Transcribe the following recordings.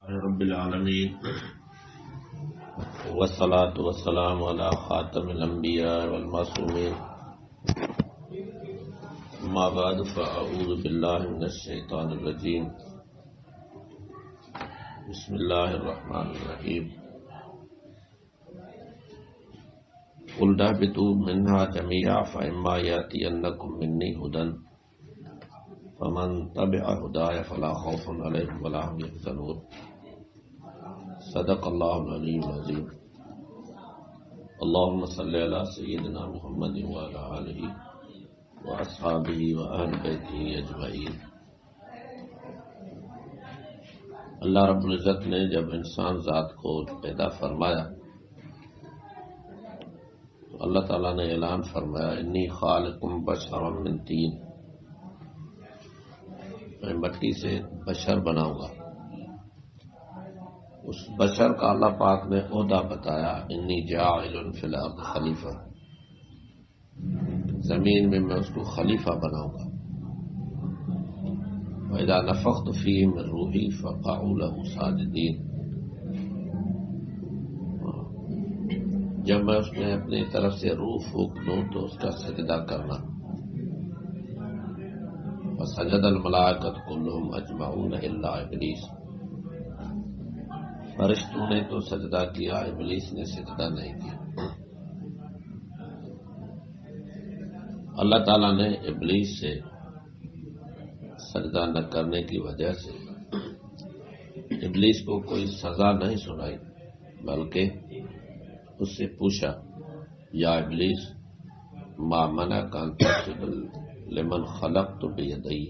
رب العالمین والصلاة والسلام علی خاتم الانبیاء والمعصومین اما بعد فاعوذ باللہ من الشیطان الرجیم بسم اللہ الرحمن الرحیم قل اهبطوا منها جميعا فإما يأتينكم مني هدى فمن تبع هداي فلا خوف عليهم ولا هم يحزنون صدق اللہ العلی العظیم اللهم صل علی سیدنا محمد وعلى آلہ واصحابہ واہل بیتہ اجمعین۔ اللہ رب العزت نے جب انسان ذات کو پیدا فرمایا تو اللہ تعالیٰ نے اعلان فرمایا انی خالق بشرا من طین، میں مٹی سے بشر بناؤں گا۔ اس بشر کا اللہ پاک نے عہدہ بتایا انی جاعل فی الارض خلیفہ، زمین میں اس کو خلیفہ بناؤں گا۔ وَإِذَا نَفَخْتُ فِيهِ مِن رُوحِي فَقَعُوا لَهُ سَاجِدِينَ، جب میں اس میں اپنی طرف سے روح پھونک دوں تو اس کا سجدہ کرنا۔ فَسَجَدَ الْمَلَائِكَةُ كُلُّهُمْ أَجْمَعُونَ إِلَّا إِبْلِيسَ، فرشتوں نے تو سجدہ کیا، ابلیس نے سجدہ نہیں کیا۔ اللہ تعالیٰ نے ابلیس سے سجدہ نہ کرنے کی وجہ سے ابلیس کو کوئی سزا نہیں سنائی، بلکہ اس سے پوچھا یا ابلیس ما منعک ان تسجد لمن خلقت بیدی،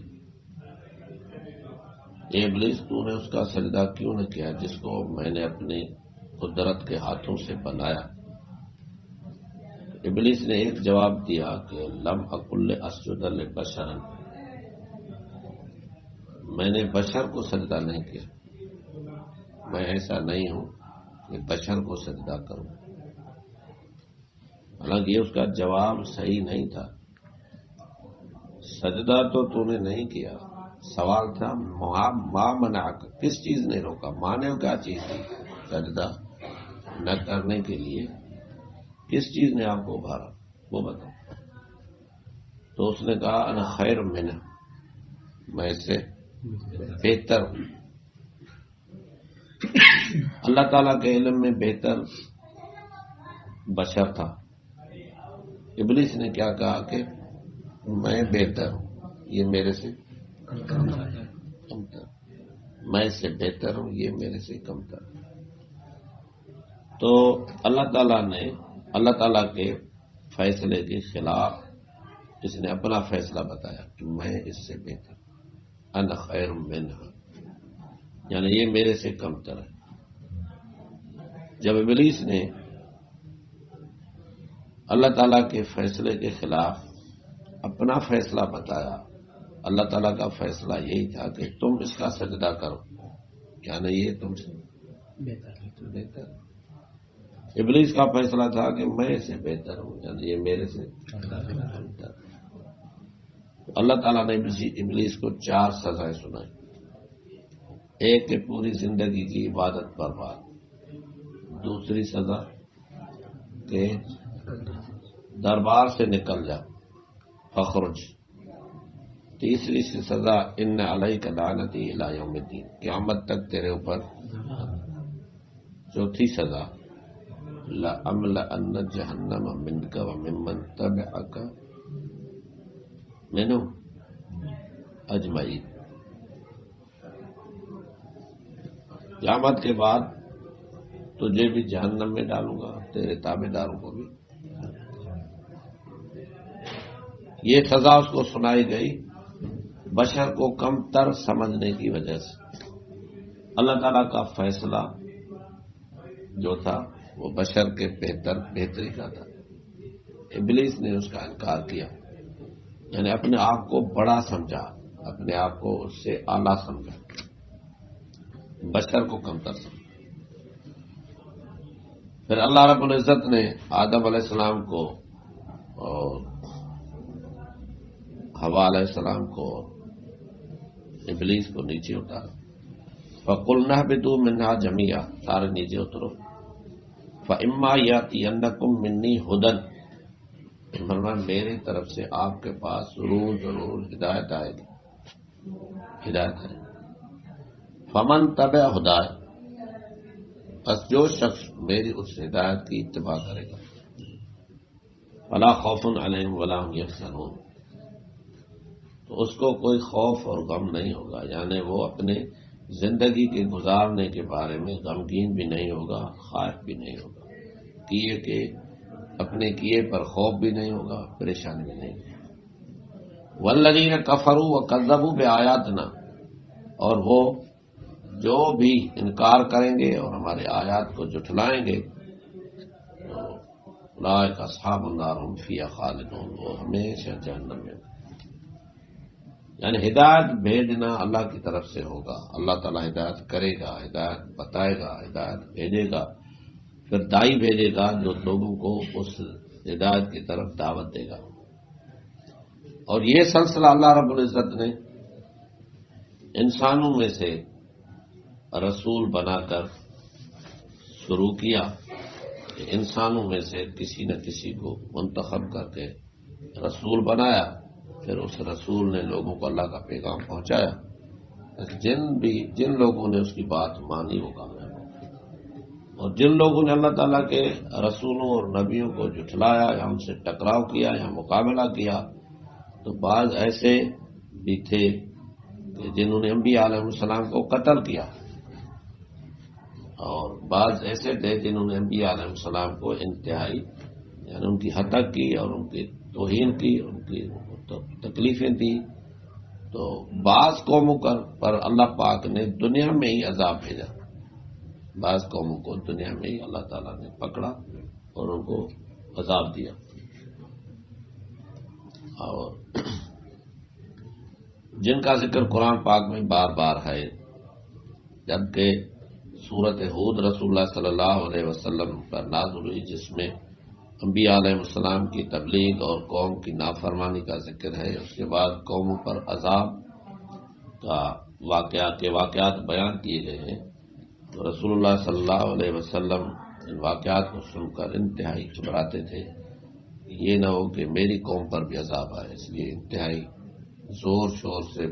اے ابلیس تو نے اس کا سجدہ کیوں نہ کیا جس کو میں نے اپنی قدرت کے ہاتھوں سے بنایا؟ ابلیس نے ایک جواب دیا کہ لم اقل اسجد لبشر، میں نے بشر کو سجدہ نہیں کیا، میں ایسا نہیں ہوں کہ بشر کو سجدہ کروں۔ حالانکہ یہ اس کا جواب صحیح نہیں تھا، سجدہ تو نے نہیں کیا، سوال تھا ما منعک، کس چیز نے روکا؟ مانے کیا چیز تھی سجدہ نہ کرنے کے لیے؟ کس چیز نے آپ کو ابھارا وہ بتاؤ۔ تو اس نے کہا انا خیر منہ، میں اس سے بہتر ہوں۔ اللہ تعالیٰ کے علم میں بہتر بشر تھا، ابلیس نے کیا کہا کہ میں بہتر ہوں، یہ میرے سے کمتر، میں اس سے بہتر ہوں، یہ میرے سے کمتر۔ تو اللہ تعالیٰ کے فیصلے کے خلاف اس نے اپنا فیصلہ بتایا کہ میں اس سے بہتر، انا خیر منہ، یعنی یہ میرے سے کمتر ہے۔ جب ابلیس نے اللہ تعالیٰ کے فیصلے کے خلاف اپنا فیصلہ بتایا، اللہ تعالیٰ کا فیصلہ یہی تھا کہ تم اس کا سجدہ کرو، کیا نہیں یہ تم سے بہتر؟ ابلیس کا فیصلہ تھا کہ میں اس سے بہتر ہوں، یعنی یہ میرے سے بہتر۔ اللہ تعالیٰ نے ابلیس کو 4 سزائیں سنائی۔ ایک کہ پوری زندگی کی عبادت برباد، دوسری سزا کہ دربار سے نکل جا فخرج، تیسری سزا ان علیک لعنتی الی یوم الدین، قیامت تک تیرے اوپر، چوتھی سزا لأملأن جہنم منک وممن تبعک منہم اجمعین، قیامت کے بعد تجھے بھی جہنم میں ڈالوں گا، تیرے تابع داروں کو بھی۔ یہ سزا اس کو سنائی گئی بشر کو کم تر سمجھنے کی وجہ سے۔ اللہ تعالیٰ کا فیصلہ جو تھا وہ بشر کے بہتری کا تھا، ابلیس نے اس کا انکار کیا، یعنی اپنے آپ کو بڑا سمجھا، اپنے آپ کو اس سے اعلیٰ سمجھا، بشر کو کمتر سمجھا۔ پھر اللہ رب العزت نے آدم علیہ السلام کو اور حوا علیہ السلام کو ابلیس کو نیچے اتارا، فَقُلْنَا اهْبِطُوا مِنْهَا جَمِيعًا، سارے نیچے اترو. فَإِمَّا يَأْتِيَنَّكُم مِّنِّي هُدًى، فرمایا میری طرف سے آپ کے پاس ضرور ہدایت آئے گی، ہدایت ہے. فَمَن تَبِعَ هُدَايَ، بس جو شخص میری اس ہدایت کی اتباع کرے گا، فَلَا خَوْفٌ عَلَيْهِمْ وَلَا هُمْ يَحْزَنُونَ، تو اس کو کوئی خوف اور غم نہیں ہوگا، یعنی وہ اپنے زندگی کے گزارنے کے بارے میں غمگین بھی نہیں ہوگا، خائف بھی نہیں ہوگا، کیے کہ اپنے کیے پر خوف بھی نہیں ہوگا، پریشانی بھی نہیں ہوگی. والذین کفروا وکذبوا بآیاتنا، اور وہ جو بھی انکار کریں گے اور ہمارے آیات کو جھٹلائیں گے، اولئک اصحاب النار هم فیہا خالدون، وہ ہمیشہ جہنم میں. یعنی ہدایت بھیجنا اللہ کی طرف سے ہوگا، اللہ تعالیٰ ہدایت کرے گا، ہدایت بتائے گا، ہدایت بھیجے گا، پھر دائی بھیجے گا جو لوگوں کو اس ہدایت کی طرف دعوت دے گا. اور یہ سلسلہ اللہ رب العزت نے انسانوں میں سے رسول بنا کر شروع کیا، کہ انسانوں میں سے کسی نہ کسی کو منتخب کر کے رسول بنایا، پھر اس رسول نے لوگوں کو اللہ کا پیغام پہنچایا. جن لوگوں نے اس کی بات مانی وہ کامیاب ہو، اور جن لوگوں نے اللہ تعالیٰ کے رسولوں اور نبیوں کو جھٹلایا یا ان سے ٹکراؤ کیا یا مقابلہ کیا، تو بعض ایسے بھی تھے کہ جنہوں نے انبیاء علیہ السلام کو قتل کیا، اور بعض ایسے تھے جنہوں نے انبیاء علیہ السلام کو انتہائی یعنی ان کی ہتک کی اور ان کی توہین کی، ان کی تکلیفیں دی. تو بعض قوموں پر اللہ پاک نے دنیا میں ہی عذاب بھیجا، بعض قوموں کو دنیا میں ہی اللہ تعالیٰ نے پکڑا اور ان کو عذاب دیا. اور جن کا ذکر قرآن پاک میں بار بار ہے، جبکہ سورۃ ہود رسول اللہ صلی اللہ علیہ وسلم پر نازل ہوئی، جس میں انبیاء علیہ السلام کی تبلیغ اور قوم کی نافرمانی کا ذکر ہے. اس کے بعد قوموں پر عذاب کا واقعات بیان کیے گئے ہیں. تو رسول اللہ صلی اللہ علیہ وسلم ان واقعات کو سن کر انتہائی گھبراتے تھے، یہ نہ ہو کہ میری قوم پر بھی عذاب آئے، اس لیے انتہائی زور شور سے،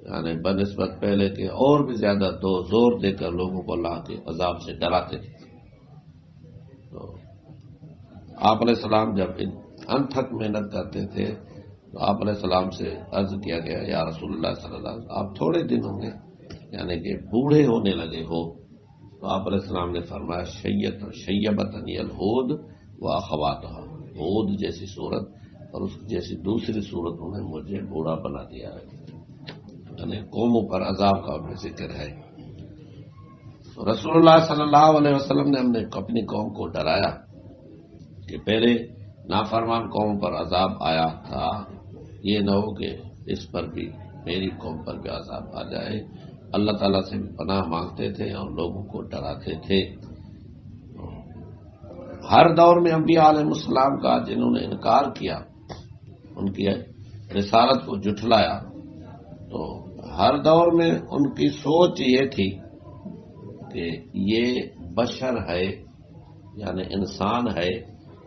یعنی بنسبت پہلے کے اور بھی زیادہ زور دے کر لوگوں کو اللہ کے عذاب سے ڈراتے تھے. آپ علیہ السلام جب انتھک محنت کرتے تھے تو آپ علیہ السلام سے عرض کیا گیا، یا رسول اللہ صلی اللہ علیہ وسلم آپ تھوڑے دن ہوں گے، یعنی کہ بوڑھے ہونے لگے ہو. تو آپ علیہ السلام نے فرمایا شیبتنی الہود واخواتھا، ہود جیسی صورت اور اس جیسی دوسری صورتوں نے مجھے بوڑھا بنا دیا ہے، یعنی قوموں پر عذاب کا بھی ذکر ہے. رسول اللہ صلی اللہ علیہ وسلم نے اپنی قوم کو ڈرایا کہ پہلے نافرمان قوم پر عذاب آیا تھا، یہ نہ ہو کہ اس پر بھی میری قوم پر بھی عذاب آ جائے. اللہ تعالیٰ سے بھی پناہ مانگتے تھے اور لوگوں کو ڈراتے تھے. ہر دور میں انبیاء علیہ السلام کا جنہوں نے انکار کیا، ان کی رسالت کو جھٹلایا، تو ہر دور میں ان کی سوچ یہ تھی کہ یہ بشر ہے، یعنی انسان ہے،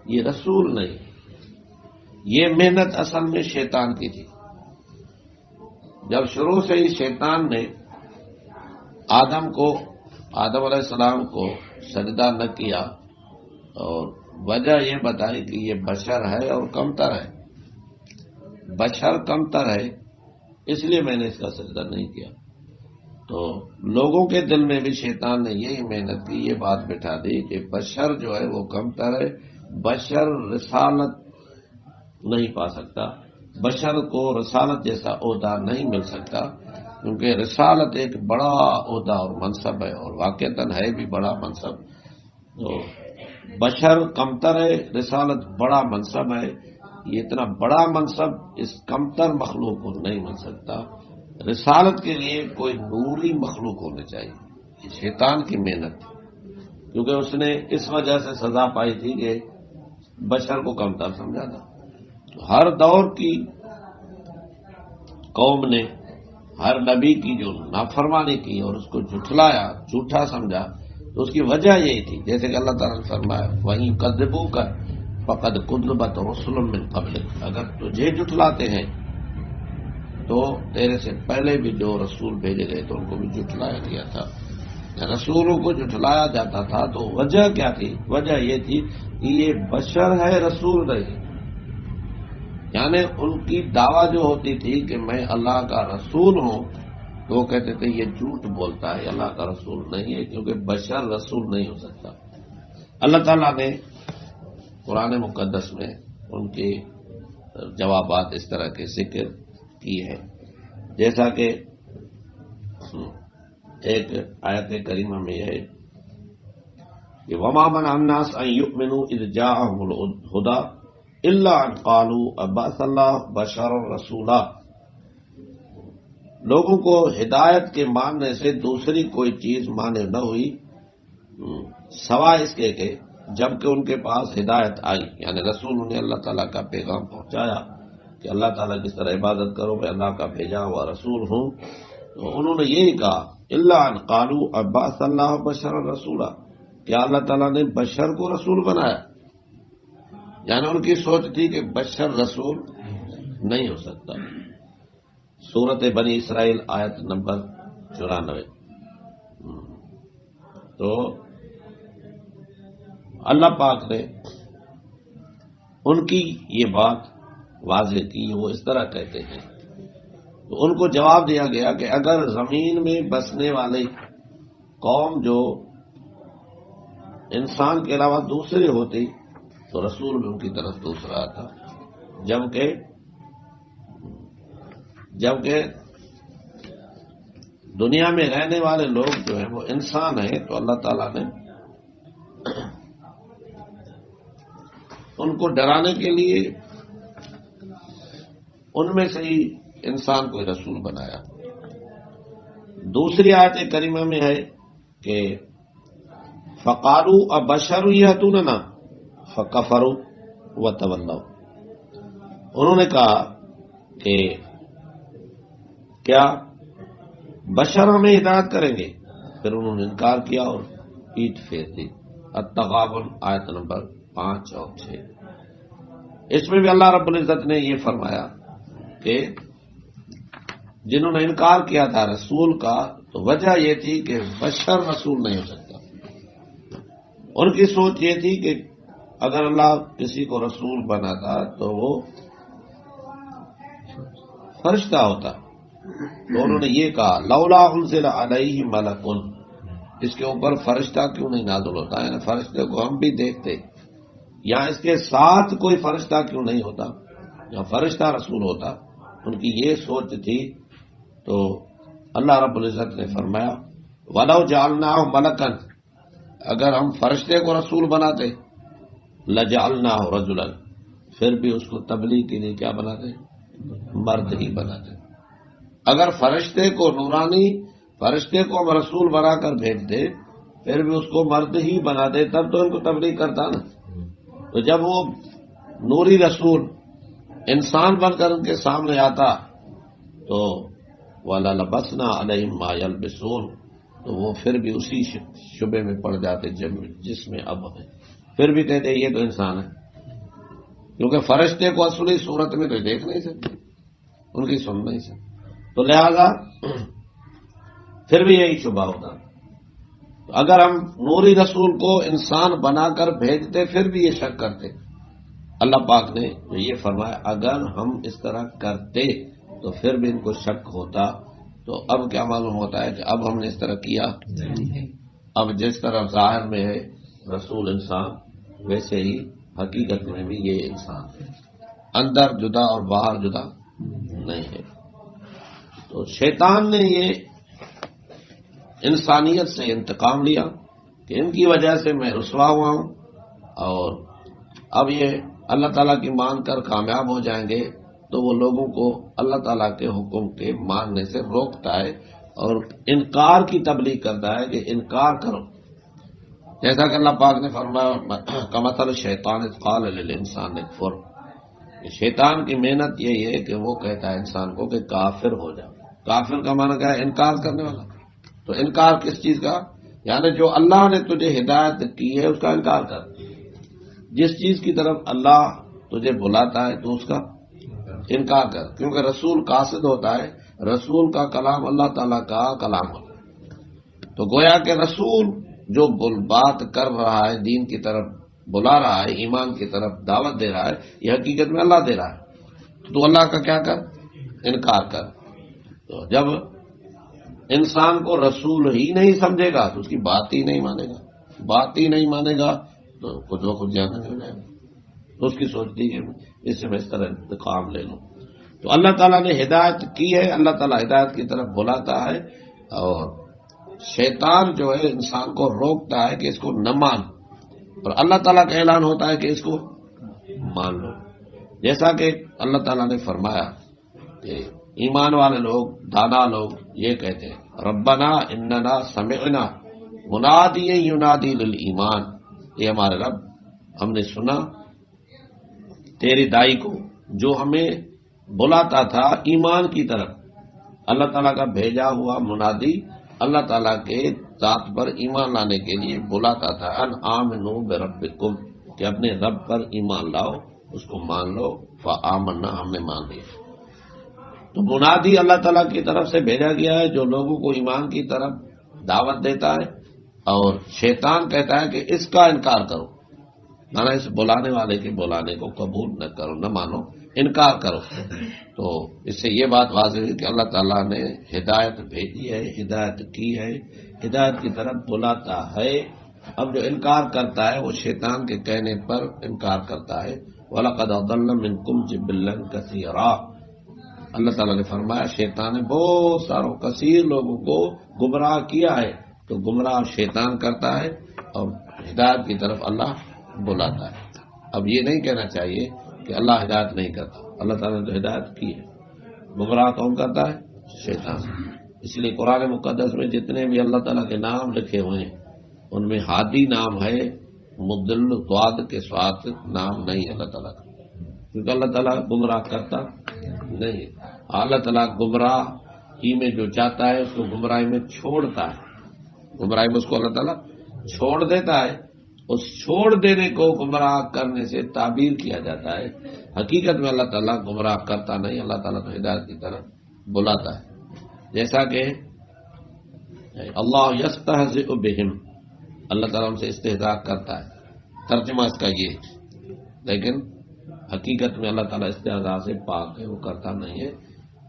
یہ رسول نہیں. یہ محنت اصل میں شیطان کی تھی. جب شروع سے ہی شیطان نے آدم علیہ السلام کو سجدہ نہ کیا، اور وجہ یہ بتائی کہ یہ بشر ہے اور کمتر ہے، بشر کمتر ہے، اس لیے میں نے اس کا سجدہ نہیں کیا. تو لوگوں کے دل میں بھی شیطان نے یہی محنت کی، یہ بات بٹھا دی کہ بشر جو ہے وہ کمتر ہے، بشر رسالت نہیں پا سکتا، بشر کو رسالت جیسا عہدہ نہیں مل سکتا، کیونکہ رسالت ایک بڑا عہدہ اور منصب ہے، اور واقعتاً ہے بھی بڑا منصب. تو بشر کمتر ہے، رسالت بڑا منصب ہے. یہ اتنا بڑا منصب اس کمتر مخلوق کو نہیں مل سکتا. رسالت کے لیے کوئی نوری مخلوق ہونے چاہیے. یہ شیطان کی محنت تھی، کیونکہ اس نے اس وجہ سے سزا پائی تھی کہ بشر کو کمتر سمجھا تھا. ہر دور کی قوم نے ہر نبی کی جو نافرمانی کی اور اس کو جھٹلایا، جھوٹا سمجھا، تو اس کی وجہ یہی تھی، جیسے کہ اللہ تعالیٰ نے فرمایا وہیں کذبوا کا فقد کذبت رسل من قبلک، اگر تجھے جھٹلاتے ہیں تو تیرے سے پہلے بھی جو رسول بھیجے گئے تو ان کو بھی جھٹلایا گیا تھا۔ رسولوں کو جھٹلایا جاتا تھا تو وجہ کیا تھی؟ وجہ یہ تھی کہ یہ بشر ہے، رسول نہیں، یعنی ان کی دعویٰ جو ہوتی تھی کہ میں اللہ کا رسول ہوں، تو وہ کہتے تھے یہ جھوٹ بولتا ہے، اللہ کا رسول نہیں ہے، کیونکہ بشر رسول نہیں ہو سکتا۔ اللہ تعالیٰ نے قرآن مقدس میں ان کے جوابات اس طرح کے ذکر کی ہے، جیسا کہ ایک آیت کریمہ میں ہے کہ وَمَا مَنَعَ النَّاسَ أَن يُؤْمِنُوا إِذْ جَاءَهُمُ الْهُدَىٰ إِلَّا أَن قَالُوا أَبَعَثَ اللَّهُ بَشَرًا رَّسُولًا، لوگوں کو ہدایت کے ماننے سے دوسری کوئی چیز مانے نہ ہوئی سوائے اس کے کہ جبکہ ان کے پاس ہدایت آئی، یعنی رسول انہیں اللہ تعالیٰ کا پیغام پہنچایا کہ اللہ تعالیٰ کس طرح عبادت کرو، میں اللہ کا بھیجا ہوا رسول ہوں، تو انہوں نے یہی کہا الا ان قالوا ابعث اللہ بشرا رسولا، کیا اللہ تعالیٰ نے بشر کو رسول بنایا؟ یعنی ان کی سوچ تھی کہ بشر رسول نہیں ہو سکتا۔ سورت بنی اسرائیل آیت نمبر 94۔ تو اللہ پاک نے ان کی یہ بات واضح کی، وہ اس طرح کہتے ہیں، تو ان کو جواب دیا گیا کہ اگر زمین میں بسنے والی قوم جو انسان کے علاوہ دوسری ہوتی تو رسول بھی ان کی طرف دوسرا آتا، جبکہ دنیا میں رہنے والے لوگ جو ہیں وہ انسان ہیں، تو اللہ تعالیٰ نے ان کو ڈرانے کے لیے ان میں سے ہی انسان کو رسول بنایا۔ دوسری آیت کریمہ میں ہے کہ فقالوا ابشر یاتوننا فکفروا وتولوا، انہوں نے کہا کہ کیا بشر ہمیں ہدایت کریں گے، پھر انہوں نے انکار کیا اور پیٹھ پھیر دی۔ التغابن آیت نمبر 5 اور 6۔ اس میں بھی اللہ رب العزت نے یہ فرمایا کہ جنہوں نے انکار کیا تھا رسول کا، تو وجہ یہ تھی کہ بشر رسول نہیں ہو سکتا۔ ان کی سوچ یہ تھی کہ اگر اللہ کسی کو رسول بناتا تو وہ فرشتہ ہوتا، تو انہوں نے یہ کہا لولا انزل علیہ ملک، اس کے اوپر فرشتہ کیوں نہیں نازل ہوتا، یعنی فرشتے کو ہم بھی دیکھتے، یا اس کے ساتھ کوئی فرشتہ کیوں نہیں ہوتا، یا فرشتہ رسول ہوتا۔ ان کی یہ سوچ تھی، تو اللہ رب العزت نے فرمایا وَلَوْ جَعَلْنَاهُ مَلَكًا، اگر ہم فرشتے کو رسول بناتے لَجَعَلْنَاهُ رَجُلًا، پھر بھی اس کو تبلیغ کے لیے کیا بناتے؟ مرد ہی بناتے۔ اگر فرشتے کو نورانی فرشتے کو ہم رسول بنا کر بھیجتے، پھر بھی اس کو مرد ہی بنا دے، تب تو ان کو تبلیغ کرتا نا۔ تو جب وہ نوری رسول انسان بن کر ان کے سامنے آتا تو وَلَلَبَسْنَا عَلَيْهِمْ مَا يَلْبِسُونَ، تو وہ پھر بھی اسی شبے میں پڑ جاتے جس میں اب ہے، پھر بھی کہتے یہ تو انسان ہے، کیونکہ فرشتے کو اصلی صورت میں تو دیکھ نہیں سکتے، ان کی سن نہیں سکتے، تو لہذا پھر بھی یہی شبہ ہوتا۔ تو اگر ہم نوری رسول کو انسان بنا کر بھیجتے پھر بھی یہ شک کرتے۔ اللہ پاک نے جو یہ فرمایا اگر ہم اس طرح کرتے تو پھر بھی ان کو شک ہوتا، تو اب کیا معلوم ہوتا ہے کہ اب ہم نے اس طرح کیا، اب جس طرح ظاہر میں ہے رسول انسان، ویسے ہی حقیقت میں بھی یہ انسان ہے، اندر جدا اور باہر جدا نہیں ہے۔ تو شیطان نے یہ انسانیت سے انتقام لیا کہ ان کی وجہ سے میں رسوا ہوا ہوں، اور اب یہ اللہ تعالیٰ کی مان کر کامیاب ہو جائیں گے تو وہ لوگوں کو اللہ تعالیٰ کے حکم کے ماننے سے روکتا ہے اور انکار کی تبلیغ کرتا ہے کہ انکار کرو، جیسا کہ اللہ پاک نے فرمایا کمثل الشیطان اذ قال للانسان اکفر، شیطان کی محنت یہی ہے کہ وہ کہتا ہے انسان کو کہ کافر ہو جا، کافر کا معنی کیا ہے؟ انکار کرنے والا. تو انکار کس چیز کا؟ یعنی جو اللہ نے تجھے ہدایت کی ہے اس کا انکار کر. جس چیز کی طرف اللہ تجھے بلاتا ہے تو اس کا انکار کر، کیونکہ رسول قاصد ہوتا ہے، رسول کا کلام اللہ تعالیٰ کا کلام ہوتا ہے. تو گویا کہ رسول جو بات کر رہا ہے، دین کی طرف بلا رہا ہے، ایمان کی طرف دعوت دے رہا ہے، یہ حقیقت میں اللہ دے رہا ہے. تو اللہ کا کیا کر؟ انکار کر. تو جب انسان کو رسول ہی نہیں سمجھے گا تو اس کی بات ہی نہیں مانے گا، بات ہی نہیں مانے گا تو خود و خود جانا ہو جائے گا. تو اس کی سوچتی ہے اس سے میں اس طرح انتقام لے لوں. تو اللہ تعالیٰ نے ہدایت کی ہے، اللہ تعالیٰ ہدایت کی طرف بلاتا ہے، اور شیطان جو ہے انسان کو روکتا ہے کہ اس کو نہ مان، اور اللہ تعالیٰ کا اعلان ہوتا ہے کہ اس کو مان لو. جیسا کہ اللہ تعالیٰ نے فرمایا کہ ایمان والے لوگ، دانا لوگ یہ کہتے ہیں ربنا اننا سمعنا منادیا ینادی للایمان، یہ ہمارے رب ہم نے سنا تیری دائی کو جو ہمیں بلاتا تھا ایمان کی طرف. اللہ تعالیٰ کا بھیجا ہوا منادی اللہ تعالیٰ کے ذات پر ایمان لانے کے لیے بلاتا تھا، ان آمنوا بربکم، کہ اپنے رب پر ایمان لاؤ، اس کو مان لو. فآمنا، ہم نے مان لیا. تو منادی اللہ تعالیٰ کی طرف سے بھیجا گیا ہے جو لوگوں کو ایمان کی طرف دعوت دیتا ہے، اور شیطان کہتا ہے کہ اس کا انکار کرو، مانا اس بلانے والے کے بلانے کو قبول نہ کرو، نہ مانو، انکار کرو. تو اس سے یہ بات واضح ہے کہ اللہ تعالیٰ نے ہدایت بھیجی ہے، ہدایت کی ہے، ہدایت کی طرف بلاتا ہے. اب جو انکار کرتا ہے وہ شیطان کے کہنے پر انکار کرتا ہے. وَلَقَدْ أَضَلَّ مِنْكُمْ جِبِلًّا كَثِيرًا، اللہ تعالیٰ نے فرمایا شیطان نے بہت ساروں کثیر لوگوں کو گمراہ کیا ہے. تو گمراہ شیطان کرتا ہے اور ہدایت کی طرف اللہ بلاتا ہے. اب یہ نہیں کہنا چاہیے کہ اللہ ہدایت نہیں کرتا، اللہ تعالیٰ نے تو ہدایت کی ہے. گمراہ کون کرتا ہے؟ شیطان. اس لیے قرآن مقدس میں جتنے بھی اللہ تعالیٰ کے نام لکھے ہوئے ہیں ان میں ہادی نام ہے، مضل ضاد کے ساتھ نام نہیں اللہ تعالیٰ کا، کیونکہ اللہ تعالیٰ گمراہ کرتا نہیں. اللہ تعالیٰ گمراہ ہی میں جو چاہتا ہے اس کو گمراہی میں چھوڑتا ہے، گمراہی میں اس کو اللہ تعالیٰ چھوڑ دیتا ہے. اس چھوڑ دینے کو گمراہ کرنے سے تعبیر کیا جاتا ہے. حقیقت میں اللہ تعالیٰ گمراہ کرتا نہیں، اللہ تعالیٰ تو ہدایت کی طرف بلاتا ہے. جیسا کہ اللہ یستہزئ بہم، اللہ تعالیٰ ان سے استہزاء کرتا ہے، ترجمہ اس کا یہ. لیکن حقیقت میں اللہ تعالیٰ استہزاء سے پاک ہے، وہ کرتا نہیں ہے.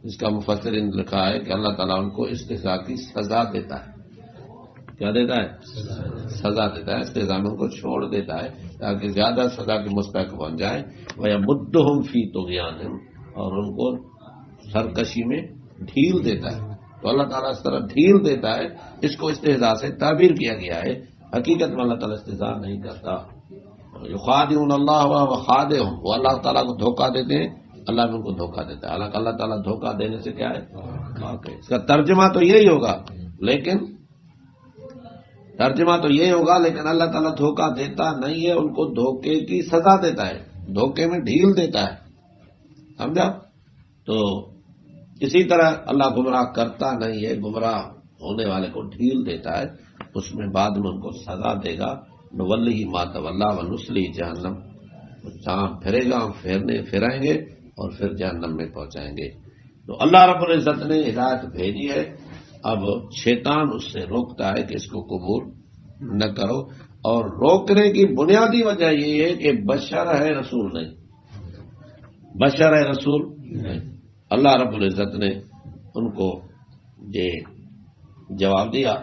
اس کا مفسرین نے لکھا ہے کہ اللہ تعالیٰ ان کو استہزاء کی سزا دیتا ہے. کیا دیتا ہے؟ سزا دیتا ہے. استہزاء میں ان کو چھوڑ دیتا ہے تاکہ زیادہ سزا کے مستحق بن جائے. وَيَمُدُّهُمْ فِي طُغْيَانِهِمْ، اور ان کو سرکشی میں ڈھیل دیتا ہے. تو اللہ تعالیٰ اس طرح ڈھیل دیتا ہے، اس کو استہزاء سے تعبیر کیا گیا ہے. حقیقت میں اللہ تعالیٰ استہزاء نہیں کرتا. یخادعون اللہ وهو خادعهم، وہ اللہ تعالیٰ کو دھوکہ دیتے ہیں، اللہ بھی ان کو دھوکہ دیتا ہے. حالانکہ اللہ تعالیٰ دھوکہ دینے سے کیا ہے؟ اس کا ترجمہ تو یہی ہوگا، لیکن اللہ تعالیٰ دھوکہ دیتا نہیں ہے، ان کو دھوکے کی سزا دیتا ہے، دھوکے میں ڈھیل دیتا ہے. سمجھا؟ تو اسی طرح اللہ گمراہ کرتا نہیں ہے، گمراہ ہونے والے کو ڈھیل دیتا ہے، اس میں بعد میں ان کو سزا دے گا. نولی ما تولی ونصلی جہنم، جہاں پھرے گا ہم پھرائیں گے اور پھر جہنم میں پہنچائیں گے. تو اللہ رب العزت نے ہدایت بھیجی ہے. اب شیطان اس سے روکتا ہے کہ اس کو قبول نہ کرو، اور روکنے کی بنیادی وجہ یہ ہے کہ بشر ہے، رسول نہیں. بشر ہے، رسول نہیں. اللہ رب العزت نے ان کو یہ جواب دیا،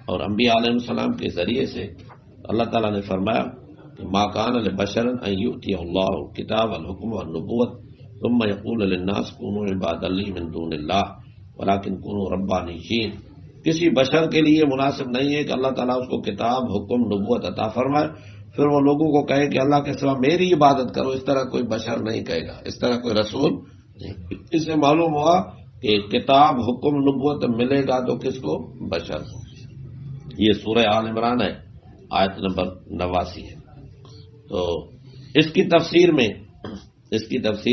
اور انبیاء علیہ السلام کے ذریعے سے اللہ تعالیٰ نے فرمایا کہ ما کان لبشر ان یؤتی اللہ الکتاب والحکم والنبوۃ ثم یقول للناس کونوا عبادا لی من دون اللہ ولکن کونوا ربانیین. کسی بشر کے لیے مناسب نہیں ہے کہ اللہ تعالیٰ اس کو کتاب، حکم، نبوت عطا فرمائے، پھر وہ لوگوں کو کہے کہ اللہ کے سوا میری عبادت کرو. اس طرح کوئی بشر نہیں کہے گا، اس طرح کوئی رسول نہیں. اس سے معلوم ہوا کہ کتاب، حکم، نبوت ملے گا تو کس کو؟ بشر. یہ سورہ آل عمران ہے، آیت نمبر 89 ہے. تو اس کی تفسیر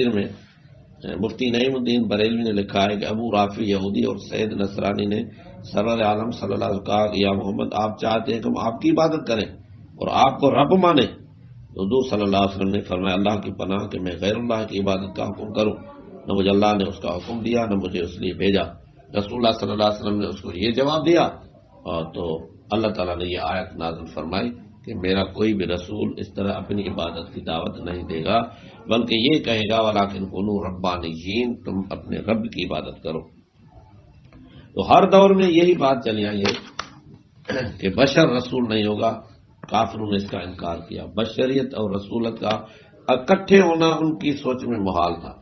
میں مفتی نعیم الدین بریلوی نے لکھا ہے کہ ابو رافع یہودی اور سید نصرانی نے سرور عالم صلی اللہ علیہ وسلم کہا کہ یا محمد آپ چاہتے ہیں کہ ہم آپ کی عبادت کریں اور آپ کو رب مانیں؟ تو حضور صلی اللہ علیہ وسلم نے فرمایا اللہ کی پناہ کہ میں غیر اللہ کی عبادت کا حکم کروں، نہ مجھے اللہ نے اس کا حکم دیا نہ مجھے اس لیے بھیجا۔ رسول اللہ صلی اللہ علیہ وسلم نے اس کو یہ جواب دیا، اور تو اللہ تعالیٰ نے یہ آیت نازل فرمائی کہ میرا کوئی بھی رسول اس طرح اپنی عبادت کی دعوت نہیں دے گا، بلکہ یہ کہے گا وَلَٰكِن كُونُوا رَبَّانِيِّينَ، تم اپنے رب کی عبادت کرو۔ تو ہر دور میں یہی بات چلی آئی ہے کہ بشر رسول نہیں ہوگا، کافروں نے اس کا انکار کیا۔ بشریت اور رسولت کا اکٹھے ہونا ان کی سوچ میں محال تھا۔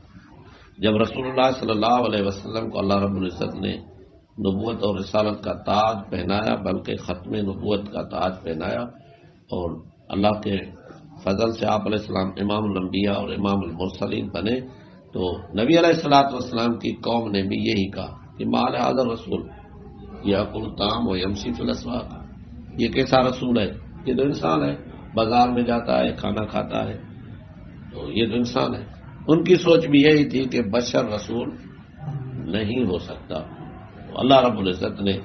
جب رسول اللہ صلی اللہ علیہ وسلم کو اللہ رب العزت نے نبوت اور رسالت کا تاج پہنایا، بلکہ ختم نبوت کا تاج پہنایا، اور اللہ کے فضل سے آپ علیہ السلام امام الانبیاء اور امام المرسلین بنے، تو نبی علیہ الصلوۃ والسلام کی قوم نے بھی یہی کہا کہ ما لہذا الرسول یاکل الطعام ویمشی فی الاسواق، یہ کیسا رسول ہے؟ یہ تو انسان ہے، بازار میں جاتا ہے، کھانا کھاتا ہے، تو یہ تو انسان ہے۔ ان کی سوچ بھی یہی تھی کہ بشر رسول نہیں ہو سکتا۔ تو اللہ رب العزت نے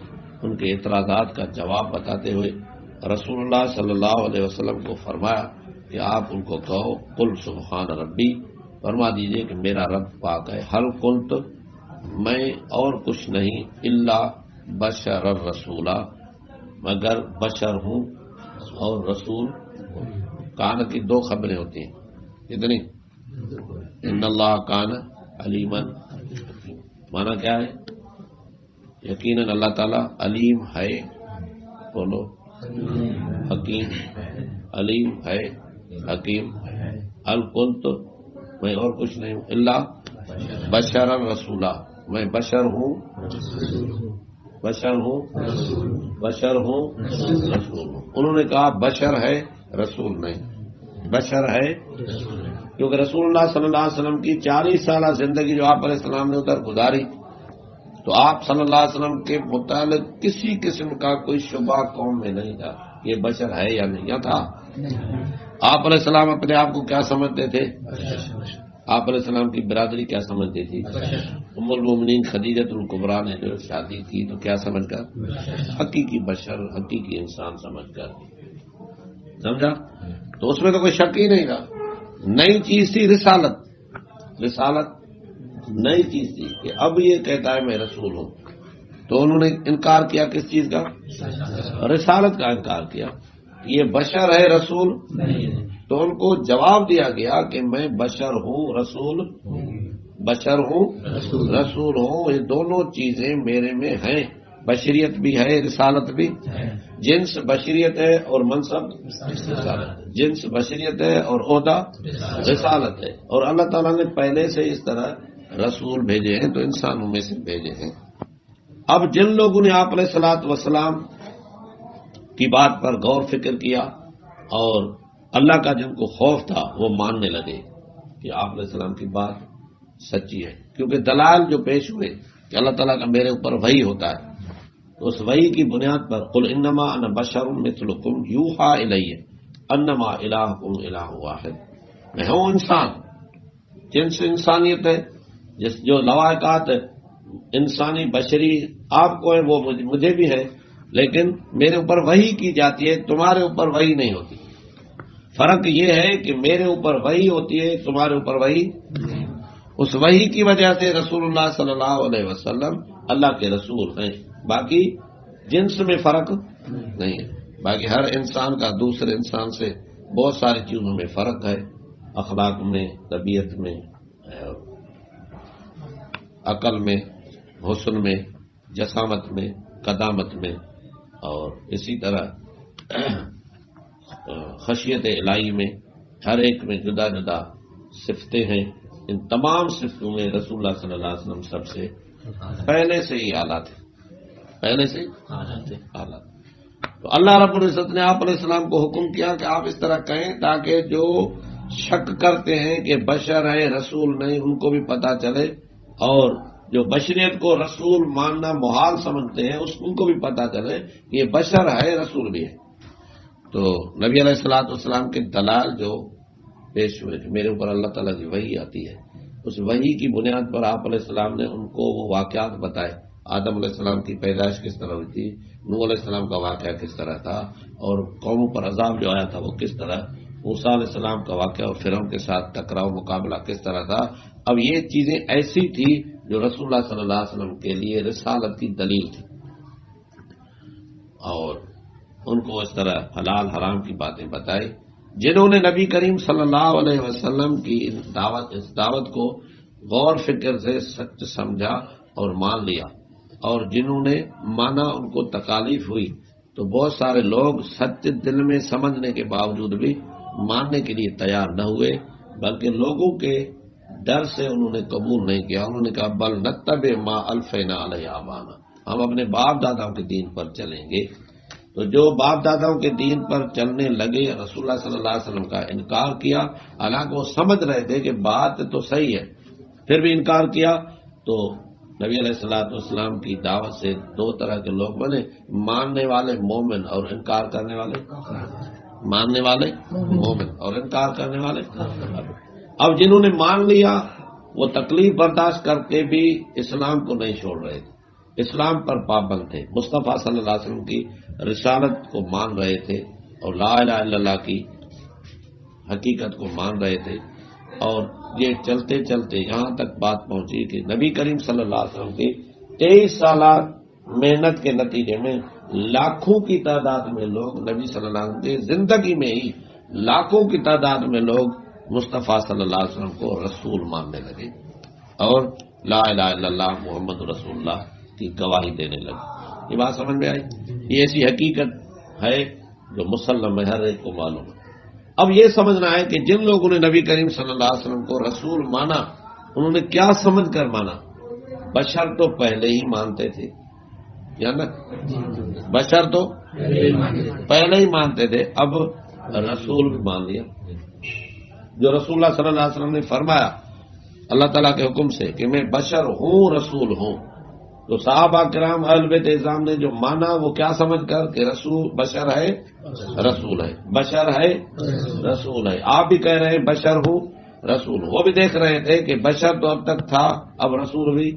ان کے اعتراضات کا جواب بتاتے ہوئے رسول اللہ صلی اللہ علیہ وسلم کو فرمایا کہ آپ ان کو کہو قل سبحان ربی، فرما دیجئے کہ میرا رب پاک ہے، ہل کنت، میں اور کچھ نہیں، الا بشر الرسولا، مگر بشر ہوں اور رسول ہوں۔ کان کی دو خبریں ہوتی ہیں، کتنی؟ ان اللہ کان علیما، مانا کیا ہے؟ یقیناً اللہ تعالیٰ علیم ہے، بولو حکیم، علیم ہے حکیم۔ الکنت، میں اور کچھ نہیں ہوں، الا بشر الرسولا، میں بشر ہوں، بشر ہوں، بشر ہوں، رسول ہوں۔ انہوں نے کہا بشر ہے رسول نہیں، بشر ہے، کیونکہ رسول اللہ صلی اللہ علیہ وسلم کی 40 سالہ زندگی جو آپ علیہ السلام نے ادھر گزاری، تو آپ صلی اللہ علیہ وسلم کے متعلق کسی قسم کا کوئی شبہ قوم میں نہیں تھا، یہ بشر ہے یا نہیں تھا۔ آپ علیہ السلام اپنے آپ کو کیا سمجھتے تھے؟ آپ علیہ السلام کی برادری کیا سمجھتی تھی؟ ام المومنین خدیجۃ الکبریٰ نے جو شادی کی تو کیا سمجھ کر؟ حقیقی بشر، حقیقی انسان سمجھ کر، سمجھا؟ تو اس میں تو کوئی شک ہی نہیں تھا۔ نئی چیز تھی رسالت، رسالت نئی چیز تھی کہ اب یہ کہتا ہے میں رسول ہوں، تو انہوں نے انکار کیا کس چیز کا؟ رسالت کا انکار کیا، یہ بشر ہے رسول نہیں۔ تو ان کو جواب دیا گیا کہ میں بشر ہوں رسول، بشر ہوں رسول ہوں، یہ دونوں چیزیں میرے میں ہیں، بشریت بھی ہے رسالت بھی، جنس بشریت ہے اور منصب رسالت، جنس بشریت ہے اور عہدہ رسالت ہے، اور اللہ تعالیٰ نے پہلے سے اس طرح رسول بھیجے ہیں تو انسانوں میں سے بھیجے ہیں۔ اب جن لوگوں نے آپ علیہ الصلوۃ والسلام کی بات پر غور فکر کیا اور اللہ کا جن کو خوف تھا وہ ماننے لگے کہ آپ علیہ السلام کی بات سچی ہے، کیونکہ دلائل جو پیش ہوئے کہ اللہ تعالیٰ کا میرے اوپر وحی ہوتا ہے، تو اس وحی کی بنیاد پر قل انما انا بشر مثلکم یوحی الی انما الہکم الہ واحد، میں ہوں انسان، جنس انسانیت ہے، جو لواحقات انسانی بشری آپ کو ہے وہ مجھے بھی ہے، لیکن میرے اوپر وحی کی جاتی ہے، تمہارے اوپر وحی نہیں ہوتی۔ فرق یہ ہے کہ میرے اوپر وحی ہوتی ہے، تمہارے اوپر وحی، اس وحی کی وجہ سے رسول اللہ صلی اللہ علیہ وسلم اللہ کے رسول ہیں، باقی جنس میں فرق نہیں ہے۔ باقی ہر انسان کا دوسرے انسان سے بہت ساری چیزوں میں فرق ہے، اخلاق میں، طبیعت میں، عقل میں، حسن میں، جسامت میں، قدامت میں، اور اسی طرح خشیت الہی میں، ہر ایک میں جدا جدا صفتیں ہیں۔ ان تمام صفتوں میں رسول اللہ صلی اللہ علیہ وسلم سب سے پہلے سے ہی اعلیٰ تھے، پہلے سے اعلیٰ۔ تو اللہ رب العزت نے آپ علیہ السلام کو حکم کیا کہ آپ اس طرح کہیں تاکہ جو شک کرتے ہیں کہ بشر ہے رسول نہیں ان کو بھی پتہ چلے، اور جو بشریت کو رسول ماننا محال سمجھتے ہیں ان کو بھی پتہ چلے کہ یہ بشر ہے رسول بھی ہے۔ تو نبی علیہ الصلوۃ والسلام کے دلائل جو پیش ہوئے کہ میرے اوپر اللہ تعالیٰ کی وحی آتی ہے، اس وحی کی بنیاد پر آپ علیہ السلام نے ان کو وہ واقعات بتائے. آدم علیہ السلام کی پیدائش کس طرح ہوئی تھی، نوح علیہ السلام کا واقعہ کس طرح تھا، اور قوموں پر عذاب جو آیا تھا وہ کس طرح، موسیٰ علیہ السلام کا واقعہ اور فرعون کے ساتھ ٹکراؤ مقابلہ کس طرح تھا. اب یہ چیزیں ایسی تھی جو رسول اللہ صلی اللہ علیہ وسلم کے لیے رسالت کی دلیل تھی، اور ان کو اس طرح حلال حرام کی باتیں بتائی. جنہوں نے نبی کریم صلی اللہ علیہ وسلم کی اس دعوت کو غور فکر سے سچ سمجھا اور مان لیا، اور جنہوں نے مانا ان کو تکالیف ہوئی، تو بہت سارے لوگ سچ دل میں سمجھنے کے باوجود بھی ماننے کے لیے تیار نہ ہوئے، بلکہ لوگوں کے ڈر سے انہوں نے قبول نہیں کیا. انہوں نے کہا بل نتبع ما الفینا علیہ آبانا، ہم اپنے باپ داداؤں کے دین پر چلیں گے. تو جو باپ داداؤں کے دین پر چلنے لگے، رسول اللہ صلی اللہ علیہ وسلم کا انکار کیا، حالانکہ وہ سمجھ رہے تھے کہ بات تو صحیح ہے، پھر بھی انکار کیا. تو نبی علیہ الصلوۃ والسلام کی دعوت سے دو طرح کے لوگ بنے، ماننے والے مومن اور انکار کرنے والے. ماننے والے مومن اور انکار کرنے والے. اب جنہوں نے مان لیا وہ تکلیف برداشت کر کے بھی اسلام کو نہیں چھوڑ رہے تھے، اسلام پر پابند تھے، مصطفیٰ صلی اللہ علیہ وسلم کی رسالت کو مان رہے تھے، اور لا الہ الا اللہ کی حقیقت کو مان رہے تھے. اور یہ چلتے چلتے یہاں تک بات پہنچی کہ نبی کریم صلی اللہ علیہ وسلم کی 23 سالہ محنت کے نتیجے میں لاکھوں کی تعداد میں لوگ نبی صلی اللہ علیہ وسلم کی زندگی میں ہی لاکھوں کی تعداد میں لوگ مصطفیٰ صلی اللہ علیہ وسلم کو رسول ماننے لگے اور لا الہ الا اللہ محمد رسول اللہ کی گواہی دینے لگے. یہ بات سمجھ میں آئی؟ یہ ایسی حقیقت ہے جو مسلم ہے، ہر ایک کو معلوم ہے. اب یہ سمجھنا ہے کہ جن لوگوں نے نبی کریم صلی اللہ علیہ وسلم کو رسول مانا، انہوں نے کیا سمجھ کر مانا؟ بشر تو پہلے ہی مانتے تھے، یا نا؟ بشر تو پہلے ہی مانتے تھے، اب رسول بھی مان لیا. جو رسول اللہ صلی اللہ علیہ وسلم نے فرمایا اللہ تعالیٰ کے حکم سے کہ میں بشر ہوں، رسول ہوں، تو صحابہ کرام اہل بیت اعظام نے جو مانا وہ کیا سمجھ کر کہ رسول بشر ہے، رسول ہے، بشر ہے، رسول ہے. آپ بھی کہہ رہے ہیں بشر ہوں، رسول ہوں. وہ بھی دیکھ رہے تھے کہ بشر تو اب تک تھا، اب رسول بھی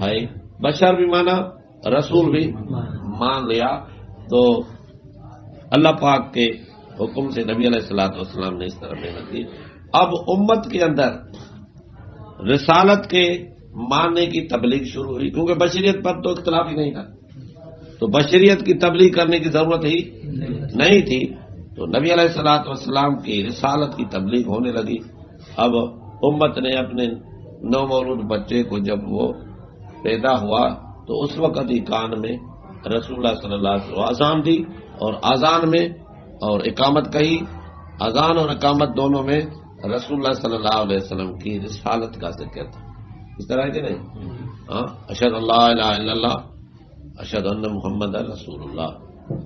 ہے، بشر بھی مانا، رسول بھی مان لیا. تو اللہ پاک کے حکم سے نبی علیہ الصلوۃ والسلام نے اس طرح محنت کی. اب امت کے اندر رسالت کے ماننے کی تبلیغ شروع ہوئی، کیونکہ بشریت پر تو اختلاف ہی نہیں تھا، تو بشریت کی تبلیغ کرنے کی ضرورت ہی نہیں تھی. تو نبی علیہ الصلوۃ والسلام کی رسالت کی تبلیغ ہونے لگی. اب امت نے اپنے نومولود بچے کو جب وہ پیدا ہوا تو اس وقت ہی کان میں رسول اللہ صلی اللہ علیہ وسلم اذان دی، اور اذان میں اور اقامت کہی، اذان اور اقامت دونوں میں رسول اللہ صلی اللہ علیہ وسلم کی رسالت کا ذکر تھا. اس طرح کہ نہیں؟ اشہد اللہ الہ الا اللہ اشہد ان محمد رسول اللہ.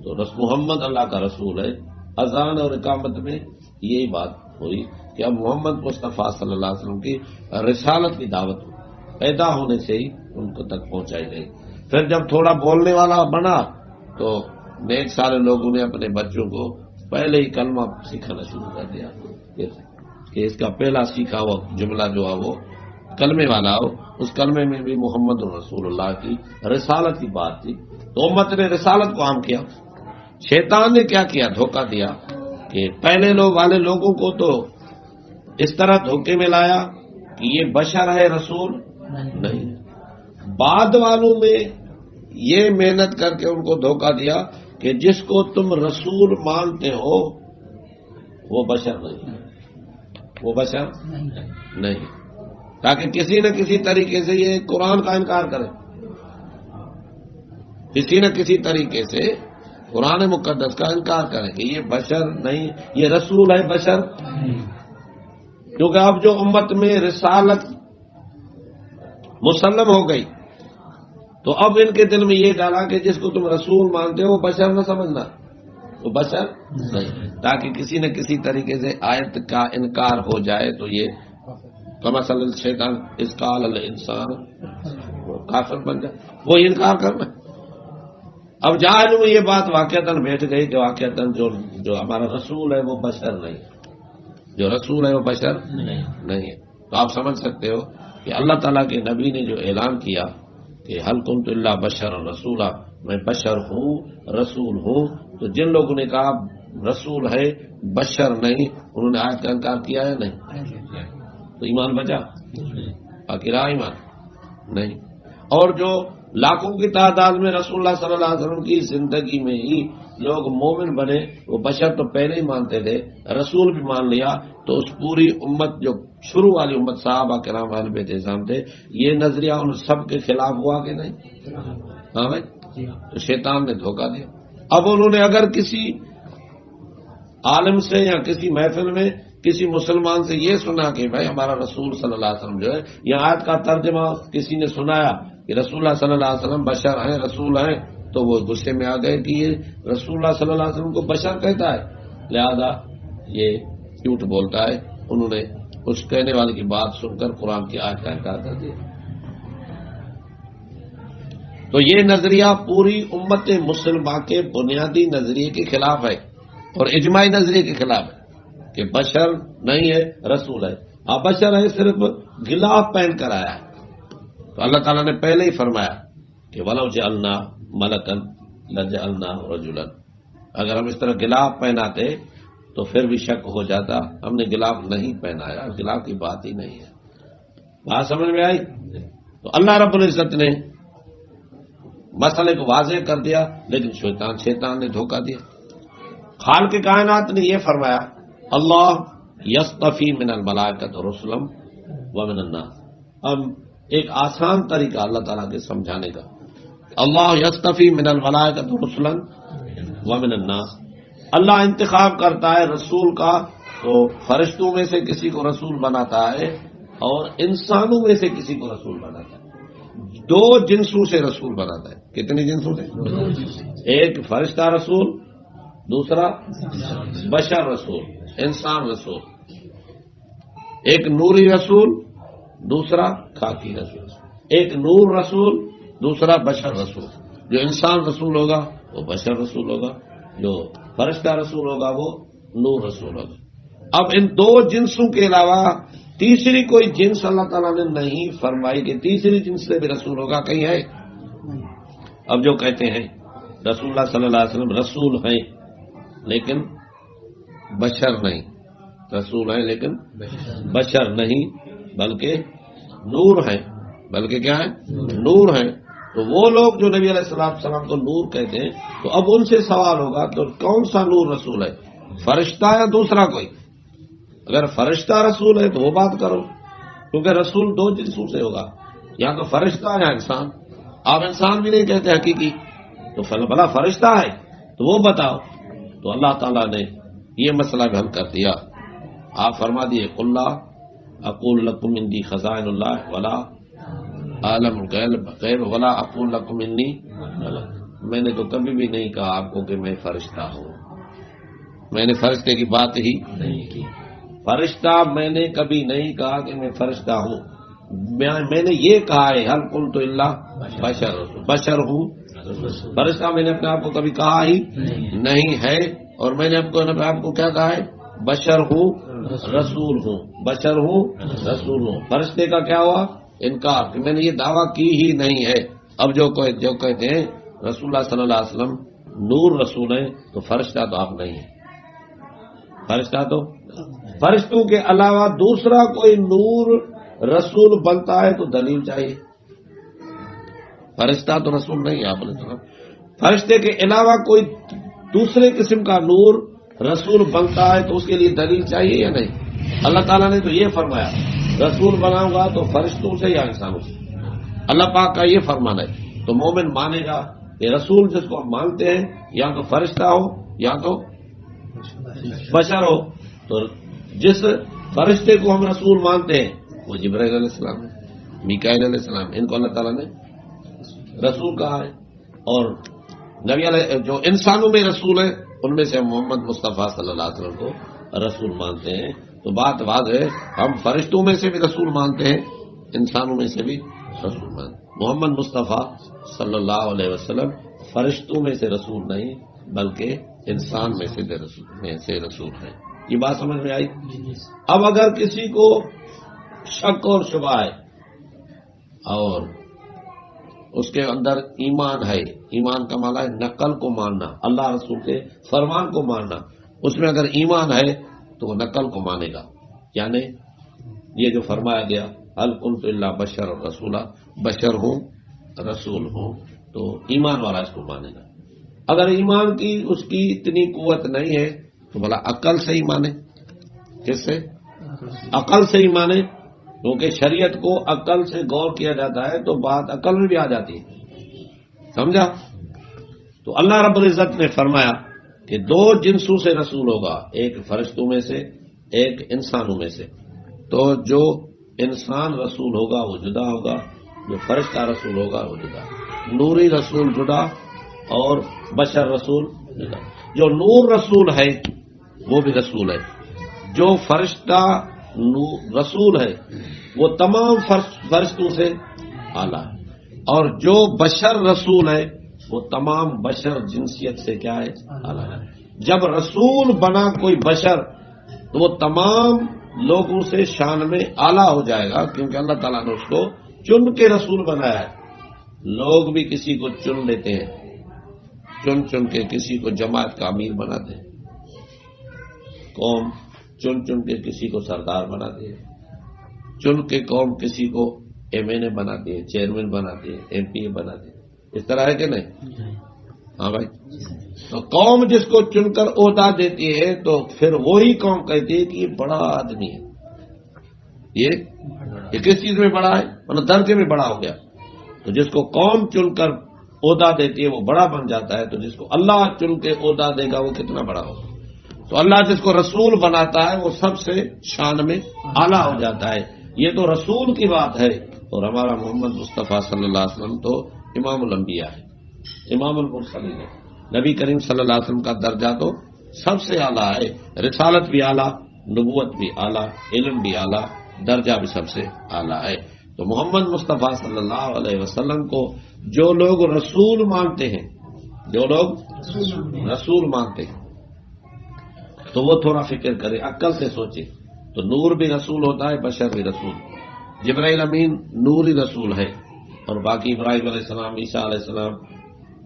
تو محمد اللہ کا رسول ہے. اذان اور اقامت میں یہی بات ہوئی کہ اب محمد مصطفیٰ صلی اللہ علیہ وسلم کی رسالت کی دعوت پیدا ہونے سے ہی ان کو تک پہنچائی گئی. پھر جب تھوڑا بولنے والا بنا تو نیک سارے لوگوں نے اپنے بچوں کو پہلے ہی کلمہ سکھانا شروع کر دیا کہ اس کا پہلا سیکھا ہوا جملہ جو ہے وہ کلمے والا ہو. اس کلمے میں بھی محمد رسول اللہ کی رسالت کی بات تھی. تو امت نے رسالت کو عام کیا. شیطان نے کیا کیا؟ دھوکہ دیا کہ پہلے والے لوگوں کو تو اس طرح دھوکے میں لایا کہ یہ بشر ہے، رسول نہیں. بعد والوں میں یہ محنت کر کے ان کو دھوکہ دیا کہ جس کو تم رسول مانتے ہو وہ بشر نہیں، وہ بشر نہیں، تاکہ کسی نہ کسی طریقے سے یہ قرآن کا انکار کرے، کسی نہ کسی طریقے سے قرآن مقدس کا انکار کرے کہ یہ بشر نہیں، یہ رسول ہے، بشر. کیونکہ اب جو امت میں رسالت مسلم ہو گئی تو اب ان کے دل میں یہ ڈالا کہ جس کو تم رسول مانتے ہو وہ بشر نہ سمجھنا، وہ بشر نہیں، تاکہ کسی نہ کسی طریقے سے آیت کا انکار ہو جائے تو یہ کمثل الشیطان اذ قال الانسان کافر بن جائے، وہ انکار کرنا. اب جاہل میں یہ بات واقعتاً بیٹھ گئی کہ واقعتاً جو ہمارا رسول ہے وہ بشر نہیں، جو رسول ہے وہ بشر نہیں ہے. تو آپ سمجھ سکتے ہو کہ اللہ تعالیٰ کے نبی نے جو اعلان کیا کہ حل کنت الا بشر رسولا، میں بشر ہوں رسول ہوں، تو جن لوگوں نے کہا رسول ہے بشر نہیں، انہوں نے آیت کا انکار کیا ہے نہیں؟ تو ایمان بچا؟ باقی رہا ایمان نہیں۔ اور جو لاکھوں کی تعداد میں رسول اللہ صلی اللہ علیہ وسلم کی زندگی میں ہی لوگ مومن بنے، وہ بشر تو پہلے ہی مانتے تھے، رسول بھی مان لیا، تو اس پوری امت جو شروع والی امت صحابہ کرام اہل بیت اعظام تھے، یہ نظریہ ان سب کے خلاف ہوا کہ نہیں؟ ہاں بھائی، تو شیطان نے دھوکہ دیا۔ اب انہوں نے اگر کسی عالم سے یا کسی محفل میں کسی مسلمان سے یہ سنا کہ بھائی ہمارا رسول صلی اللہ علیہ وسلم جو ہے، یہ آیت کا ترجمہ کسی نے سنایا کہ رسول اللہ صلی اللہ علیہ وسلم بشر ہیں رسول ہیں، تو وہ غصے میں آ گئے کہ یہ رسول اللہ صلی اللہ علیہ وسلم کو بشر کہتا ہے، لہذا یہ جھوٹ بولتا ہے۔ انہوں نے اس کہنے والے کی بات سن کر قرآن کی آیت کا انکار کر دیا۔ تو یہ نظریہ پوری امت مسلمہ کے بنیادی نظریے کے خلاف ہے اور اجماعی نظریے کے خلاف ہے کہ بشر نہیں ہے رسول ہے۔ اب بشر ہے صرف غلاف پہن کر آیا ہے، تو اللہ تعالیٰ نے پہلے ہی فرمایا کہ وَلَوْ جَعَلْنَا مَلَكًا لَجَعَلْنَاهُ رَجُلًا، اگر ہم اس طرح غلاف پہناتے تو پھر بھی شک ہو جاتا، ہم نے غلاف نہیں پہنایا، غلاف کی بات ہی نہیں ہے۔ بات سمجھ میں آئی؟ تو اللہ رب العزت نے مسئلے کو واضح کر دیا، لیکن شیطان نے دھوکہ دیا۔ خالق کائنات نے یہ فرمایا اللہ یصطفی من الملائکۃ رسلا ومن الناس۔ اب ایک آسان طریقہ اللہ تعالیٰ کے سمجھانے کا، اللہ یصطفی من الملائکۃ رسلا ومن الناس، اللہ انتخاب کرتا ہے رسول کا، تو فرشتوں میں سے کسی کو رسول بناتا ہے اور انسانوں میں سے کسی کو رسول بناتا ہے۔ دو جنسوں سے رسول بناتا ہے۔ کتنی جنسوں سے؟ ایک فرشتہ رسول، دوسرا بشر رسول، انسان رسول۔ ایک نوری رسول، دوسرا خاکی رسول۔ ایک نور رسول، دوسرا بشر رسول۔ جو انسان رسول ہوگا وہ بشر رسول ہوگا، جو فرشتہ رسول ہوگا وہ نور رسول ہوگا۔ اب ان دو جنسوں کے علاوہ تیسری کوئی جنس اللہ تعالیٰ نے نہیں فرمائی کہ تیسری جنس سے بھی رسول ہوگا، کہیں ہے؟ اب جو کہتے ہیں رسول اللہ صلی اللہ علیہ وسلم رسول ہیں لیکن بشر نہیں، رسول ہیں لیکن بشر نہیں بلکہ نور ہیں، بلکہ کیا ہے؟ نور ہیں۔ تو وہ لوگ جو نبی علیہ السلام کو نور کہتے ہیں، تو اب ان سے سوال ہوگا تو کون سا نور رسول ہے، فرشتہ یا دوسرا کوئی؟ اگر فرشتہ رسول ہے تو وہ بات کرو، کیونکہ رسول دو جنسوں سے ہوگا، یا تو فرشتہ یا انسان۔ آپ انسان بھی نہیں کہتے حقیقی، تو بھلا فرشتہ ہے تو وہ بتاؤ۔ تو اللہ تعالیٰ نے یہ مسئلہ بھی حل کر دیا۔ آپ فرما دیے قل لا اقول لکم انی خزائن اللہ ولا عالم الغیب ولا اقول لکم انی ملک، میں نے تو کبھی بھی نہیں کہا آپ کو کہ میں فرشتہ ہوں، میں نے فرشتے کی بات ہی نہیں کی۔ فرشتہ میں نے کبھی نہیں کہا کہ میں فرشتہ ہوں، میں نے یہ کہا ہے حل قلت الا بشر، بشر ہوں فرشتہ میں نے اپنے آپ کو کبھی کہا ہی نہیں ہے، اور میں نے اپنے آپ کو کیا کہا ہے؟ بشر ہوں رسول ہوں، بشر ہوں رسول ہوں۔ فرشتے کا کیا ہوا؟ انکار کہ میں نے یہ دعویٰ کی ہی نہیں ہے۔ اب جو کہتے ہیں رسول اللہ صلی اللہ علیہ وسلم نور رسول ہیں، تو فرشتہ تو آپ نہیں ہیں، فرشتہ تو فرشتوں کے علاوہ دوسرا کوئی نور رسول بنتا ہے تو دلیل چاہیے۔ فرشتہ تو رسول نہیں ہے، آپ نے سنا۔ فرشتے کے علاوہ کوئی دوسرے قسم کا نور رسول بنتا ہے تو اس کے لیے دلیل چاہیے یا نہیں؟ اللہ تعالیٰ نے تو یہ فرمایا رسول بناؤں گا تو فرشتوں سے یا انسانوں سے، اللہ پاک کا یہ فرمان ہے۔ تو مومن مانے گا کہ رسول جس کو ہم مانتے ہیں یا تو فرشتہ ہو یا تو بشر ہو، تو جس فرشتے کو ہم رسول مانتے ہیں وہ جبرائیل علیہ السلام ہے، میکائیل علیہ السلام، ان کو اللہ تعالیٰ نے رسول کہا ہے۔ اور نبی علیہ جو انسانوں میں رسول ہیں ان میں سے محمد مصطفیٰ صلی اللہ علیہ وسلم کو رسول مانتے ہیں۔ تو بات واضح ہے، ہم فرشتوں میں سے بھی رسول مانتے ہیں، انسانوں میں سے بھی رسول مانتے ہیں۔ محمد مصطفیٰ صلی اللہ علیہ وسلم فرشتوں میں سے رسول نہیں بلکہ انسان میں سے رسول ہیں۔ یہ بات سمجھ میں آئی؟ اب اگر کسی کو شک اور شبہ ہے اور اس کے اندر ایمان ہے. ایمان کا معنی ہے نقل کو ماننا، اللہ رسول کے فرمان کو ماننا. اس میں اگر ایمان ہے تو وہ نقل کو مانے گا. یعنی یہ جو فرمایا گیا هل كنت الا بشر رسولا، بشر ہوں رسول ہوں، تو ایمان والا اس کو مانے گا. اگر ایمان کی اس کی اتنی قوت نہیں ہے تو بھلا عقل سے ہی مانے. کس سے؟ عقل سے ہی مانے، کیونکہ شریعت کو عقل سے غور کیا جاتا ہے تو بات عقل میں بھی آ جاتی ہے. سمجھا؟ تو اللہ رب العزت نے فرمایا کہ دو جنسوں سے رسول ہوگا، ایک فرشتوں میں سے ایک انسانوں میں سے. تو جو انسان رسول ہوگا وہ جدا ہوگا، جو فرشتہ رسول ہوگا وہ جدا. نوری رسول جدا اور بشر رسول جدا. جو نور رسول ہے وہ بھی رسول ہے. جو فرشتہ رسول ہے وہ تمام فرشتوں سے اعلیٰ ہے، اور جو بشر رسول ہے وہ تمام بشر جنسیت سے کیا ہے؟ اعلیٰ ہے. جب رسول بنا کوئی بشر تو وہ تمام لوگوں سے شان میں اعلیٰ ہو جائے گا، کیونکہ اللہ تعالیٰ نے اس کو چن کے رسول بنایا ہے. لوگ بھی کسی کو چن لیتے ہیں، چن کے کسی کو جماعت کا امیر بناتے ہیں، قوم چن کے کسی کو سردار بناتے ہیں، چن کے قوم کسی کو ایم این اے بناتے ہیں، چیئرمین بناتے ہیں، ایم پی اے بناتے ہیں. اس طرح ہے کہ نہیں؟ ہاں بھائی. تو قوم جس کو چن کر عہدہ دیتی ہے تو پھر وہی قوم کہتی ہے کہ یہ بڑا آدمی ہے. یہ کس چیز میں بڑا ہے؟ مطلب درجے میں بڑا ہو گیا. تو جس کو قوم چن کر عہدہ دیتی ہے وہ بڑا بن جاتا ہے، تو جس کو اللہ چن کے عہدہ دے گا وہ کتنا بڑا ہوگا. تو اللہ جس کو رسول بناتا ہے وہ سب سے شان میں اعلیٰ ہو جاتا ہے. یہ تو رسول کی بات ہے. اور ہمارا محمد مصطفیٰ صلی اللہ علیہ وسلم تو امام الانبیاء ہے، امام المرسلین ہے. نبی کریم صلی اللہ علیہ وسلم کا درجہ تو سب سے اعلیٰ ہے. رسالت بھی اعلیٰ، نبوت بھی اعلیٰ، علم بھی اعلیٰ، درجہ بھی سب سے اعلیٰ ہے. تو محمد مصطفیٰ صلی اللہ علیہ وسلم کو جو لوگ رسول مانتے ہیں، جو لوگ رسول مانتے ہیں تو وہ تھوڑا فکر کرے، عقل سے سوچے. تو نور بھی رسول ہوتا ہے، بشر بھی رسول. جبرائیل امین نوری رسول ہے، اور باقی ابراہیم علیہ السلام، عیسیٰ علیہ السلام،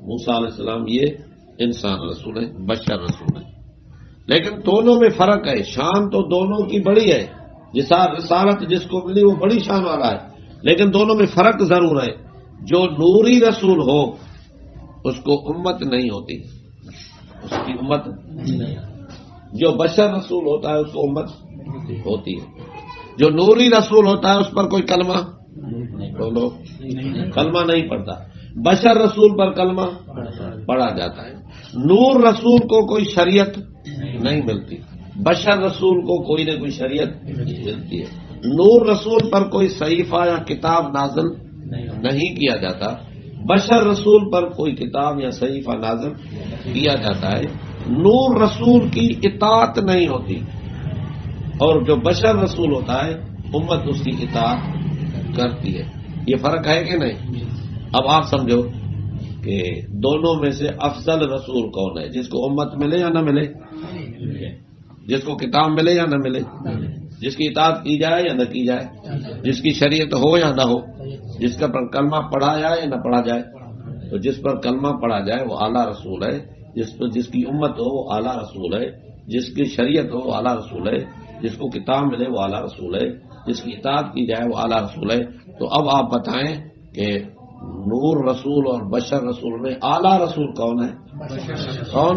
موسیٰ علیہ السلام یہ انسان رسول ہے، بشر رسول ہے. لیکن دونوں میں فرق ہے. شان تو دونوں کی بڑی ہے. رسالت جس کو ملی وہ بڑی شان والا ہے، لیکن دونوں میں فرق ضرور ہے. جو نوری رسول ہو اس کو امت نہیں ہوتی، اس کی امت نہیں. جو بشر رسول ہوتا ہے اس کو امت ہوتی ہے. جو نوری رسول ہوتا ہے اس پر کوئی کلمہ بولو کلمہ نہیں پڑتا. بشر رسول پر کلمہ پڑھا جاتا ہے. نور رسول کو کوئی شریعت نہیں ملتی، بشر رسول کو کوئی نہ کوئی شریعت ملتی ہے. نور رسول پر کوئی صحیفہ یا کتاب نازل نہیں کیا جاتا، بشر رسول پر کوئی کتاب یا صحیفہ نازل کیا جاتا ہے. نور رسول کی اطاعت نہیں ہوتی، اور جو بشر رسول ہوتا ہے امت اس کی اطاعت کرتی ہے. یہ فرق ہے کہ نہیں؟ اب آپ سمجھو کہ دونوں میں سے افضل رسول کون ہے؟ جس کو امت ملے یا نہ ملے، جس کو کتاب ملے یا نہ ملے، جس کی اطاعت کی جائے یا نہ کی جائے، جس کی شریعت ہو یا نہ ہو، جس کا پر کلمہ پڑھا جائے یا نہ پڑھا جائے. تو جس پر کلمہ پڑھا جائے وہ اعلیٰ رسول ہے، جس کی امت ہو وہ اعلیٰ رسول ہے، جس کی شریعت ہو وہ اعلیٰ رسول ہے، جس کو کتاب ملے وہ اعلیٰ رسول ہے، جس کی اطاعت کی جائے وہ اعلیٰ رسول ہے. تو اب آپ بتائیں کہ نور رسول اور بشر رسول میں اعلیٰ رسول کون ہے؟ کون؟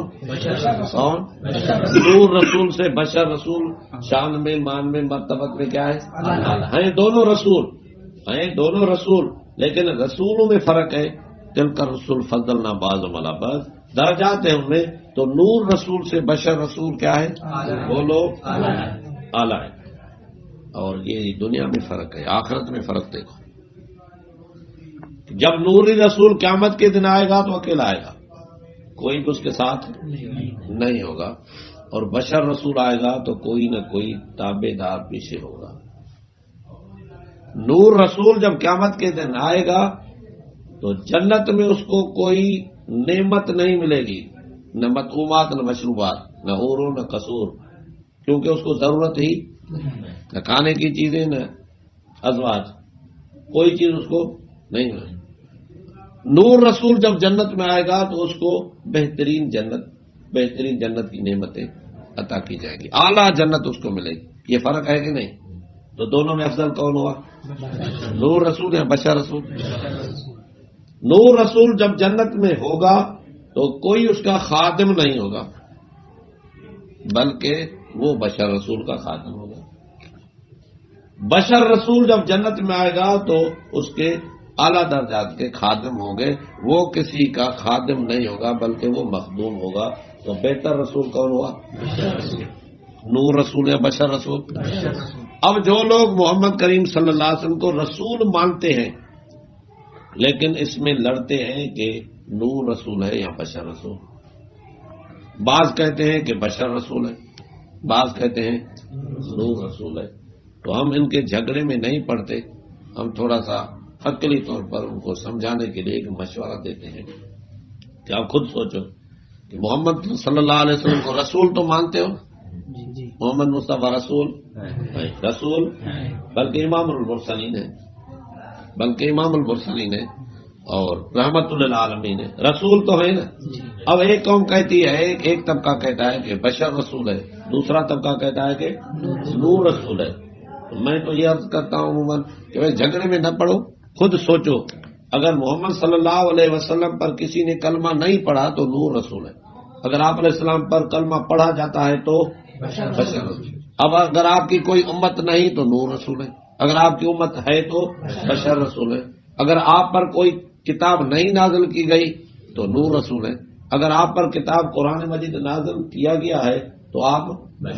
نور رسول سے بشر رسول شان میں، مان میں، مرتبت میں کیا ہے؟ ہیں دونوں رسول، ہیں دونوں رسول، لیکن رسولوں میں فرق ہے. تلک الرسل فضلنا بعضهم علی بعض، درجات ہیں ان میں. تو نور رسول سے بشر رسول کیا ہے؟ وہ لوگ اعلیٰ ہے. اور یہ دنیا میں فرق ہے، آخرت میں فرق دیکھو. جب نوری رسول قیامت کے دن آئے گا تو اکیلا آئے گا، کوئی بھی اس کے ساتھ نہیں ہوگا. اور بشر رسول آئے گا تو کوئی نہ کوئی تابع دار پیچھے ہوگا. نور رسول جب قیامت کے دن آئے گا تو جنت میں اس کو کوئی نعمت نہیں ملے گی، نہ مطعومات نہ مشروبات، نہ حور نہ قصور، کیونکہ اس کو ضرورت ہی نہ کھانے کی چیزیں، نہ ازواج، کوئی چیز اس کو نہیں ملے. نور رسول جب جنت میں آئے گا تو اس کو بہترین جنت کی نعمتیں عطا کی جائیں گی، اعلیٰ جنت اس کو ملے گی. یہ فرق ہے کہ نہیں؟ تو دونوں میں افضل کون ہوا؟ نور رسول یا بشر رسول؟ نور رسول جب جنت میں ہوگا تو کوئی اس کا خادم نہیں ہوگا، بلکہ وہ بشر رسول کا خادم ہوگا. بشر رسول جب جنت میں آئے گا تو اس کے اعلیٰ درجات کے خادم ہوں گے، وہ کسی کا خادم نہیں ہوگا بلکہ وہ مخدوم ہوگا. تو بہتر رسول کون ہوا؟ نور رسول یا بشر رسول؟ اب جو لوگ محمد کریم صلی اللہ علیہ وسلم کو رسول مانتے ہیں لیکن اس میں لڑتے ہیں کہ نور رسول ہے یا بشر رسول. بعض کہتے ہیں کہ بشر رسول ہے، بعض کہتے ہیں نور رسول ہے. تو ہم ان کے جھگڑے میں نہیں پڑتے، ہم تھوڑا سا عقلی طور پر ان کو سمجھانے کے لیے ایک مشورہ دیتے ہیں کہ آپ خود سوچو کہ محمد صلی اللہ علیہ وسلم کو رسول تو مانتے ہو، محمد مصطفیٰ رسول بلکہ امام المرسلین ہے اور رحمت للعالمین ہے، رسول تو ہے نا. اب ایک قوم کہتی ہے، ایک طبقہ کہتا ہے کہ بشر رسول ہے، دوسرا طبقہ کہتا ہے کہ نور رسول ہے. تو میں تو یہ عرض کرتا ہوں عموماً کہ بھائی جھگڑے میں نہ پڑو، خود سوچو. اگر محمد صلی اللہ علیہ وسلم پر کسی نے کلمہ نہیں پڑھا تو نور رسول ہے، اگر آپ علیہ السلام پر کلمہ پڑھا جاتا ہے تو بشر رسول. اب اگر آپ کی کوئی امت نہیں تو نور رسول ہے، اگر آپ کی امت ہے تو بشر رسول ہے. اگر آپ پر کوئی کتاب نہیں نازل کی گئی تو نور رسول ہے، اگر آپ پر کتاب قرآن مجید نازل کیا گیا ہے تو آپ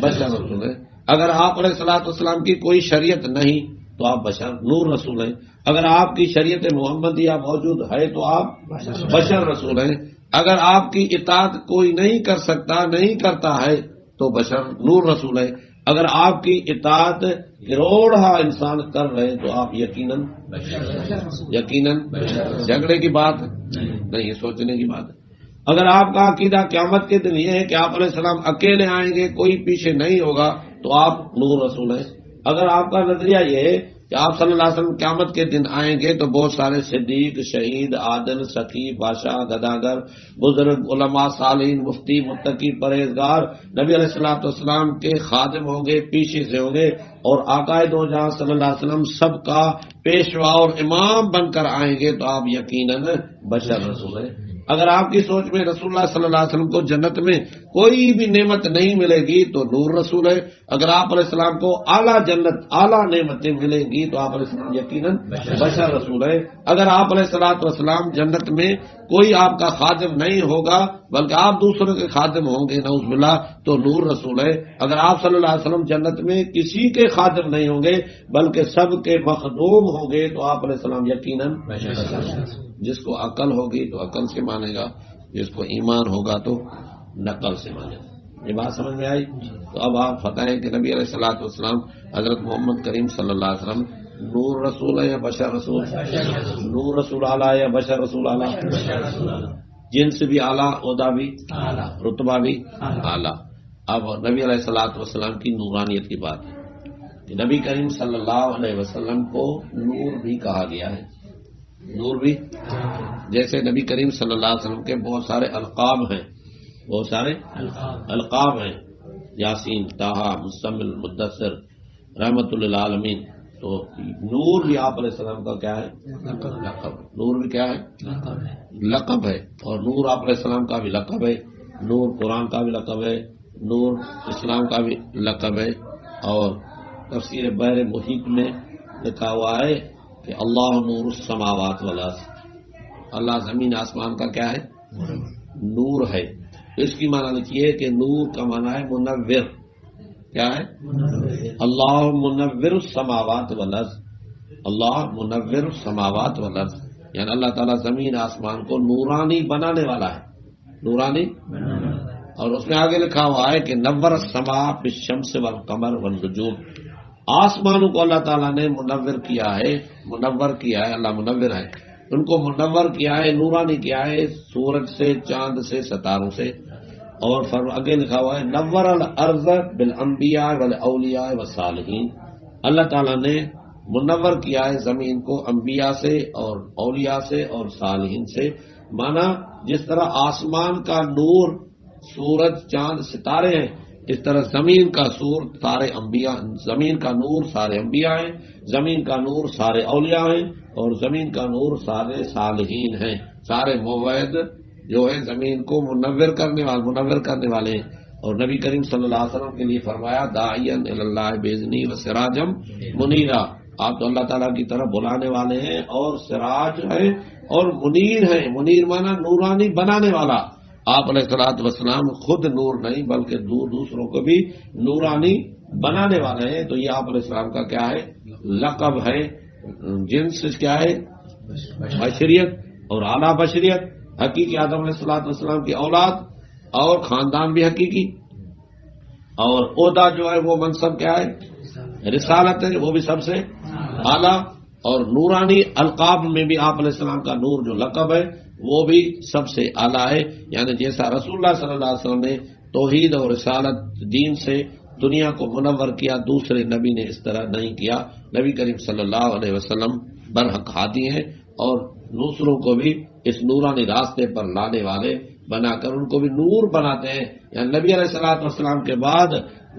بشر رسول ہیں. اگر آپ علیہ الصلوۃ والسلام کی کوئی شریعت نہیں تو آپ نور رسول ہیں. اگر آپ کی شریعت محمدیہ موجود ہے تو آپ بشر رسول ہیں. اگر آپ کی اطاعت کوئی نہیں کر سکتا، نہیں کرتا ہے تو بشر نور رسول ہے. اگر آپ کی اطاعت کروڑا انسان کر رہے تو آپ یقیناً جھگڑے کی بات نہیں، سوچنے کی بات ہے. اگر آپ کا عقیدہ قیامت کے دن یہ ہے کہ آپ علیہ السلام اکیلے آئیں گے، کوئی پیچھے نہیں ہوگا تو آپ نور رسول ہیں. اگر آپ کا نظریہ یہ ہے کہ آپ صلی اللہ علیہ وسلم قیامت کے دن آئیں گے تو بہت سارے صدیق، شہید، عادل، سخی، بادشاہ، گداگر، بزرگ، علماء، صالحین، مفتی، متقی، پرہیزگار نبی علیہ الصلوۃ والسلام کے خادم ہوں گے، پیچھے سے ہوں گے، اور آقائے دو جہاں صلی اللہ علیہ وسلم سب کا پیشوا اور امام بن کر آئیں گے تو آپ یقیناً بشر رسول ہیں. اگر آپ کی سوچ میں رسول اللہ صلی اللہ علیہ وسلم کو جنت میں کوئی بھی نعمت نہیں ملے گی تو نور رسول ہے. اگر آپ علیہ السلام کو اعلیٰ جنت، اعلیٰ نعمتیں ملیں گی تو آپ علیہ السلام یقیناً بشر رسول ہے. اگر آپ علیہ الصلوۃ والسلام جنت میں کوئی آپ کا خادم نہیں ہوگا بلکہ آپ دوسروں کے خادم ہوں گے نعوذ باللہ تو نور رسول ہے. اگر آپ صلی اللہ علیہ وسلم جنت میں کسی کے خادم نہیں ہوں گے بلکہ سب کے مخدوم ہوں گے تو آپ علیہ السلام یقیناً جس کو عقل ہوگی تو عقل سے مانے گا، جس کو ایمان ہوگا تو نقل سے مانے گا. یہ بات سمجھ میں آئی؟ تو اب آپ بتائیں کہ نبی علیہ الصلوۃ والسلام حضرت محمد کریم صلی اللہ علیہ وسلم نور رسول ہے یا بشر رسول؟ نور رسول اعلیٰ یا بشر رسول اعلیٰ؟ جن سے بھی اعلیٰ، عہدہ بھی، رتبہ بھی اعلیٰ. اب نبی علیہ الصلوۃ والسلام کی نورانیت کی بات ہے کہ نبی کریم صلی اللہ علیہ وسلم کو نور بھی کہا گیا ہے. نور بھی، جیسے نبی کریم صلی اللہ علیہ وسلم کے بہت سارے القاب ہیں، بہت سارے القاب ہیں، یاسین، طٰہٰ، مزمل، مدثر، رحمت للعالمین. تو نور بھی آپ علیہ السلام کا کیا ہے؟ لقب. نور بھی کیا ہے؟ لقب ہے. اور نور آپ علیہ السلام کا بھی لقب ہے، نور قرآن کا بھی لقب ہے، نور اسلام کا بھی لقب ہے. اور تفسیر بحر محیط میں لکھا ہوا ہے کہ اللہ نور السماوات والارض، اللہ زمین آسمان کا کیا ہے؟ نور ہے. اس کی معنی لکھیے کہ نور کا معنی ہے منور. کیا ہے؟ اللہ منور السماوات والارض. اللہ منور السماوات والارض یعنی اللہ تعالیٰ زمین آسمان کو نورانی بنانے والا ہے، نورانی. اور اس میں آگے لکھا ہوا ہے کہ نور السماء بالشمس والقمر والنجوم. آسمانوں کو اللہ تعالیٰ نے منور کیا ہے، اللہ منور ہے، ان کو منور کیا ہے، نورانی کیا ہے سورج سے، چاند سے، ستاروں سے. اور آگے لکھا ہوا ہے نور الارض بالانبیاء والاولیاء والصالحین. اللہ تعالیٰ نے منور کیا ہے زمین کو انبیاء سے اور اولیاء سے اور صالحین سے. مانا جس طرح آسمان کا نور سورج چاند ستارے ہیں، اس طرح زمین کا زمین کا نور سارے انبیاء ہیں، زمین کا نور سارے اولیاء ہیں، اور زمین کا نور سارے صالحین ہیں. سارے موعد جو ہے زمین کو منور کرنے والے ہیں. اور نبی کریم صلی اللہ علیہ وسلم کے لیے فرمایا داعین الی اللہ باذنی و سراجم منیرا، آپ تو اللہ تعالیٰ کی طرف بلانے والے ہیں اور سراج ہے اور منیر ہیں. منیر مانا نورانی بنانے والا. آپ علیہ الصلوۃ والسلام خود نور نہیں بلکہ دوسروں کو بھی نورانی بنانے والے ہیں. تو یہ آپ علیہ السلام کا کیا ہے؟ لقب ہے. جنس کیا ہے؟ بشریت اور اعلیٰ بشریت. حقیقی آدم علیہ الصلوۃ والسلام کی اولاد اور خاندان بھی حقیقی. اور عہدہ جو ہے وہ منصب کیا ہے؟ رسالت ہے، وہ بھی سب سے اعلیٰ. اور نورانی القاب میں بھی آپ علیہ السلام کا نور جو لقب ہے وہ بھی سب سے اعلیٰ ہے. یعنی جیسا رسول اللہ صلی اللہ علیہ وسلم نے توحید اور رسالت دین سے دنیا کو منور کیا، دوسرے نبی نے اس طرح نہیں کیا. نبی کریم صلی اللہ علیہ وسلم برحق ہادی ہیں اور دوسروں کو بھی اس نورانی راستے پر لانے والے بنا کر ان کو بھی نور بناتے ہیں. یعنی نبی علیہ الصلوۃ والسلام کے بعد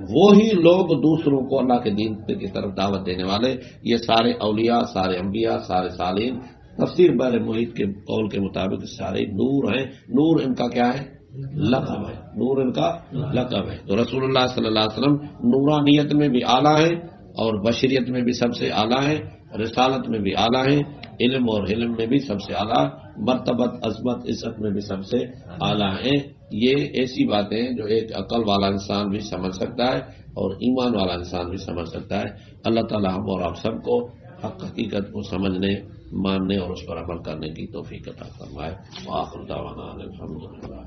وہی لوگ دوسروں کو اللہ کے دین کی طرف دعوت دینے والے. یہ سارے اولیاء، سارے انبیاء، سارے صالحین. تفسیر بحر محیط کے قول کے مطابق سارے نور ہیں. نور ان کا کیا ہے؟ لقب ہے. نور ان کا لقب ہے. تو رسول اللہ صلی اللہ علیہ وسلم نورانیت میں بھی اعلیٰ ہیں اور بشریت میں بھی سب سے اعلیٰ ہیں، رسالت میں بھی اعلیٰ ہیں، علم اور علم میں بھی سب سے اعلیٰ، مرتبت، عظمت، عزت میں بھی سب سے اعلیٰ ہیں. یہ ایسی باتیں جو ایک عقل والا انسان بھی سمجھ سکتا ہے اور ایمان والا انسان بھی سمجھ سکتا ہے. اللہ تعالیٰ ہم اور آپ سب کو حق حقیقت کو سمجھنے، ماننے اور اس پر عمل کرنے کی توفیق عطا فرمائے. وآخر دعوانا الحمدللہ.